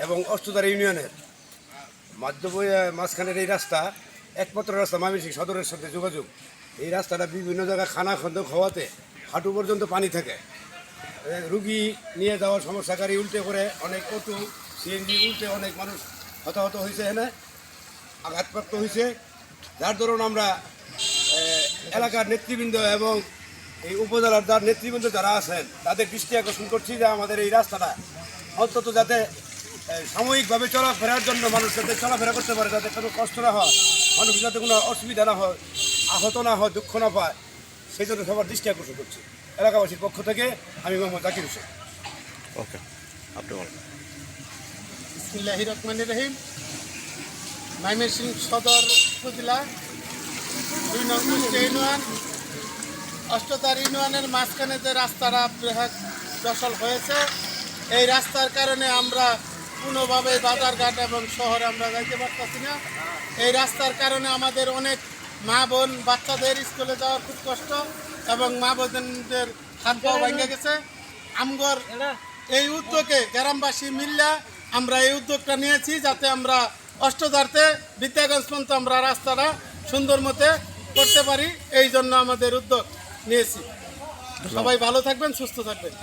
এবং অষ্টদার ইউনিয়নের মাঝখানের এই রাস্তা একমাত্র রাস্তা ময়মনসিংহ সদরের সাথে যোগাযোগ। এই রাস্তাটা বিভিন্ন জায়গায় খানা খন্দ খাওয়াতে হাঁটু পর্যন্ত পানি থাকে। রুগী নিয়ে যাওয়ার সমস্যা, গাড়ি উল্টে করে অনেক অটো সিএনজি উল্টে অনেক মানুষ হতাহত হয়েছে, এখানে আঘাতপ্রাপ্ত হয়েছে। যার দরুন আমরা এলাকার নেতৃবৃন্দ এবং এই উপজেলার যার নেতৃবৃন্দ যারা আছেন তাদের দৃষ্টি আকর্ষণ করছি যে আমাদের এই রাস্তাটা অন্তত যাতে সাময়িকভাবে চলাফেরার জন্য মানুষ যাতে চলাফেরা করতে পারে, যাতে কোনো কষ্ট না হয়, মানুষ যাতে কোনো অসুবিধা না হয়, আহত না হয়, দুঃখ না পায়, সেই জন্য সবার দৃষ্টি আকর্ষণ করছি এলাকাবাসীর পক্ষ থেকে। আমি মোহাম্মদ জাকির হোসেন। ওকে, আপনি বলেন। বিসমিল্লাহির রহমানির রহিম। ময়মনসিংহ সদর উপজেলা 2 নং ইউনিয়ন অষ্টতার ইউনিয়নের মাঝখানে যে রাস্তাটা বৃহৎ দখল হয়েছে, এই রাস্তার কারণে আমরা কোনোভাবে বাজারঘাট এবং শহরে আমরা যাইতে পারতেছি না। এই রাস্তার কারণে আমাদের অনেক মা বোন বাচ্চাদের স্কুলে যাওয়ার খুব কষ্ট এবং মা বোনদের হাত পা ভেঙে গেছে। আমগর এই উদ্যোগে গ্রামবাসী মিল্লা আমরা এই উদ্যোগটা নিয়েছি যাতে আমরা অষ্টদারতে বিদ্যাগঞ্জ পর্যন্ত আমরা রাস্তাটা সুন্দর মতে করতে পারি, এই জন্য আমাদের উদ্যোগ নিয়েছি। সবাই ভালো থাকবেন, সুস্থ থাকবেন।